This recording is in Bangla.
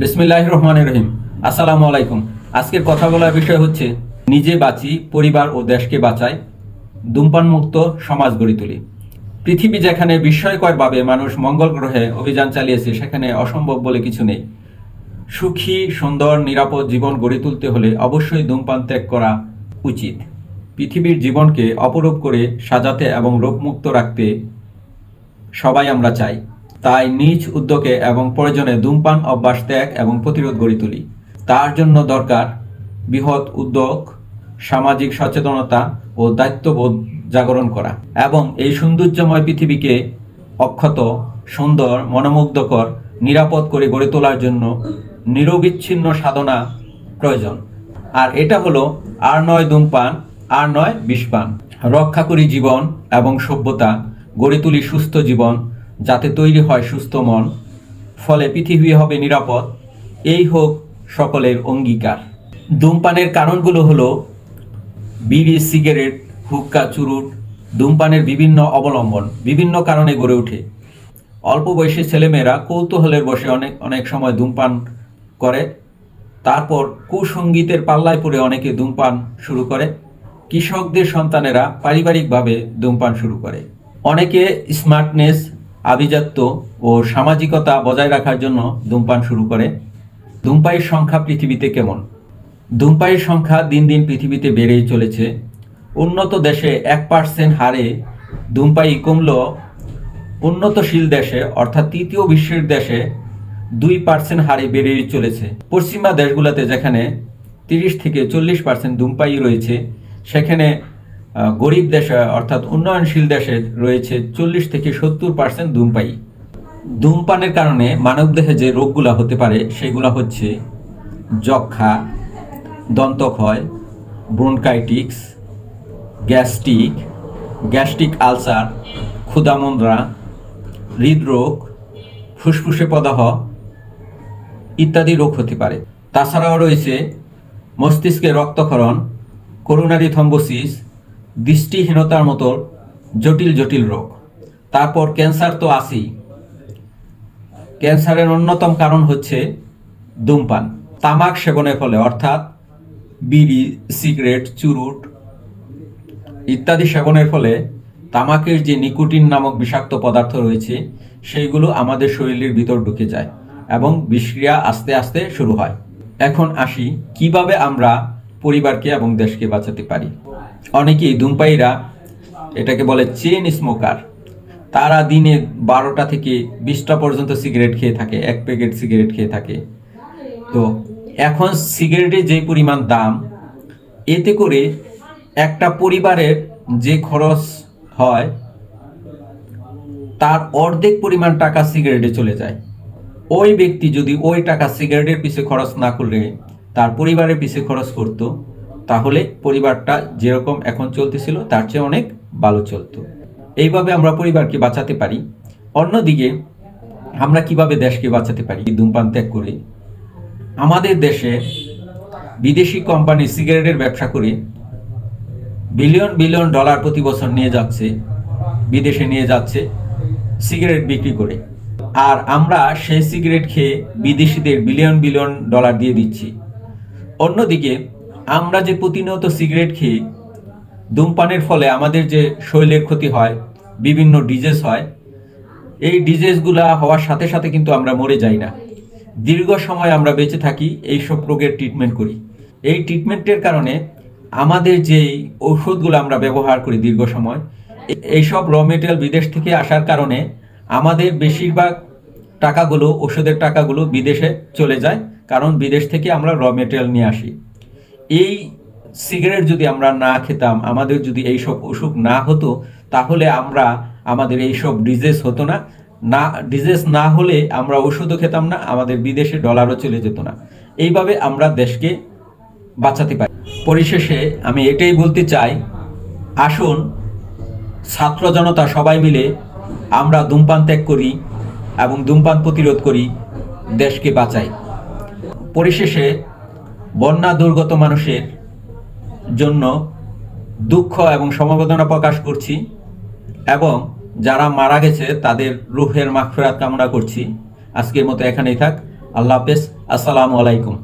বিসমিল্লাহির রহমানির রহিম। আসসালামু আলাইকুম। আজকের কথা বলার বিষয় হচ্ছে নিজে বাঁচি, পরিবার ও দেশকে বাঁচাই, ধূমপান মুক্ত সমাজ গড়ে তুলি। পৃথিবী যেখানে বিস্ময়করভাবে মানুষ মঙ্গল গ্রহে অভিযান চালিয়েছে, সেখানে অসম্ভব বলে কিছু নেই। সুখী, সুন্দর, নিরাপদ জীবন গড়ে তুলতে হলে অবশ্যই ধূমপান ত্যাগ করা উচিত। পৃথিবীর জীবনকে অপরূপ করে সাজাতে এবং রোগমুক্ত রাখতে সবাই আমরা চাই। তাই নিজ উদ্যোগে এবং প্রয়োজনে ধূমপান অভ্যাস ত্যাগ এবং প্রতিরোধ গড়ে তুলি। তার জন্য দরকার বৃহৎ উদ্যোগ, সামাজিক সচেতনতা ও দায়িত্ববোধ জাগরণ করা, এবং এই সৌন্দর্যময় পৃথিবীকে অক্ষত, সুন্দর, মনোমুগ্ধকর, নিরাপদ করে গড়ে তোলার জন্য নিরবিচ্ছিন্ন সাধনা প্রয়োজন। আর এটা হলো আর নয় ধূমপান, আর নয় বিষপান। রক্ষা করি জীবন এবং সভ্যতা, গড়ে তুলি সুস্থ জীবন, যাতে তৈরি হয় সুস্থ মন, ফলে পৃথিবী হবে নিরাপদ। এই হোক সকলের অঙ্গীকার। ধূমপানের কারণগুলো হলো বিড়ি, সিগারেট, হুক্কা, চুরুট। ধূমপানের বিভিন্ন অবলম্বন বিভিন্ন কারণে গড়ে ওঠে। অল্প বয়সী ছেলেমেয়েরা কৌতূহলের বশে অনেক সময় ধূমপান করে। তারপর কুসঙ্গীতের পাল্লায় পড়ে অনেকে ধূমপান শুরু করে। কৃষকদের সন্তানেরা পারিবারিকভাবে ধূমপান শুরু করে। অনেকে স্মার্টনেস, আভিজাত্য ও সামাজিকতা বজায় রাখার জন্য ধূমপান শুরু করে। ধূমপায়ীর সংখ্যা পৃথিবীতে কেমন? ধূমপায়ীর সংখ্যা দিন দিন পৃথিবীতে বেড়েই চলেছে। উন্নত দেশে 1% হারে ধূমপায়ী কমলেও উন্নতশীল দেশে অর্থাৎ তৃতীয় বিশ্বের দেশে 2% হারে বেড়েই চলেছে। পশ্চিমা দেশগুলোতে যেখানে 30 থেকে 40% ধূমপায়ী রয়েছে, সেখানে গরিব দেশে অর্থাৎ উন্নয়নশীল দেশে রয়েছে 40 থেকে 70% ধূমপায়ী। ধূমপানের কারণে মানবদেহে যে রোগগুলো হতে পারে সেগুলো হচ্ছে যক্ষা, দন্তক্ষয়, ব্রোনকাইটিস, গ্যাস্ট্রিক আলসার, ক্ষুধামন্দ্রা, হৃদরোগ, ফুসফুসে প্রদাহ ইত্যাদি রোগ হতে পারে। তাছাড়াও রয়েছে মস্তিষ্কে রক্তক্ষরণ, করোনারি থ্রম্বোসিস, দৃষ্টিহীনতার মতো জটিল জটিল রোগ। তারপর ক্যান্সার তো আছেই। ক্যান্সারের অন্যতম কারণ হচ্ছে ধূমপান। তামাক সেবনের ফলে অর্থাৎ বিড়ি, সিগারেট, চুরুট ইত্যাদি সেবনের ফলে তামাকের যে নিকোটিন নামক বিষাক্ত পদার্থ রয়েছে, সেইগুলো আমাদের শরীরের ভিতর ঢুকে যায় এবং বিষক্রিয়া আস্তে আস্তে শুরু হয়। এখন আসি কিভাবে আমরা পরিবারকে এবং দেশকে বাঁচাতে পারি। অনেকেই ধূমপায়ীরা এটাকে বলে চেইন স্মোকার। তারা দিনে 12টা থেকে 20টা পর্যন্ত সিগারেট খেয়ে থাকে, 1 প্যাকেট সিগারেট খেয়ে থাকে। তো এখন সিগারেটের যে পরিমাণ দাম, এতে করে একটা পরিবারের যে খরচ হয় তার অর্ধেক পরিমাণ টাকা সিগারেটে চলে যায়। ওই ব্যক্তি যদি ওই টাকা সিগারেটের পিছে খরচ না করলে তার পরিবারের পিছে খরচ করত, তাহলে পরিবারটা যেরকম এখন চলতেছিল তার চেয়ে অনেক ভালো চলতো। এইভাবে আমরা পরিবারকে বাঁচাতে পারি। অন্যদিকে আমরা কিভাবে দেশকে বাঁচাতে পারি? ধূমপান ত্যাগ করে আমাদের দেশে বিদেশি কোম্পানি সিগারেটের ব্যবসা করে বিলিয়ন বিলিয়ন ডলার প্রতি বছর নিয়ে যাচ্ছে, বিদেশে নিয়ে যাচ্ছে সিগারেট বিক্রি করে। আর আমরা সেই সিগারেট খেয়ে বিদেশিদের বিলিয়ন বিলিয়ন ডলার দিয়ে দিচ্ছি। অন্যদিকে আমরা যে প্রতিনিয়ত সিগারেট খেয়ে ধূমপানের ফলে আমাদের যে শরীরের ক্ষতি হয়, বিভিন্ন ডিজিজ হয়, এই ডিজিজগুলা হওয়ার সাথে সাথে কিন্তু আমরা মরে যাই না। দীর্ঘ সময় আমরা বেঁচে থাকি, এইসব রোগের ট্রিটমেন্ট করি। এই ট্রিটমেন্টের কারণে আমাদের যেই ওষুধগুলো আমরা ব্যবহার করি দীর্ঘ সময়, এইসব র মেটেরিয়াল বিদেশ থেকে আসার কারণে আমাদের বেশিরভাগ টাকাগুলো, ওষুধের টাকাগুলো বিদেশে চলে যায়, কারণ বিদেশ থেকে আমরা র মেটেরিয়াল নিয়ে আসি। এই সিগারেট যদি আমরা না খেতাম, আমাদের যদি এইসব অসুখ না হতো, তাহলে আমাদের এইসব ডিজিজ হতো না। ডিজিজ না হলে আমরা ওষুধও খেতাম না, আমাদের বিদেশে ডলারও চলে যেত না। এইভাবে আমরা দেশকে বাঁচাতে পারি। পরিশেষে আমি এটাই বলতে চাই, আসুন ছাত্র জনতা সবাই মিলে আমরা ধূমপান ত্যাগ করি এবং ধূমপান প্রতিরোধ করি, দেশকে বাঁচাই। পরিশেষে বন্যা দুর্গত মানুষের জন্য দুঃখ এবং সমবেদনা প্রকাশ করছি এবং যারা মারা গেছে তাদের রুহের মাগফিরাত কামনা করছি। আজকের মতো এখানেই থাক। আল্লাহ হাফেজ। আসসালামু আলাইকুম।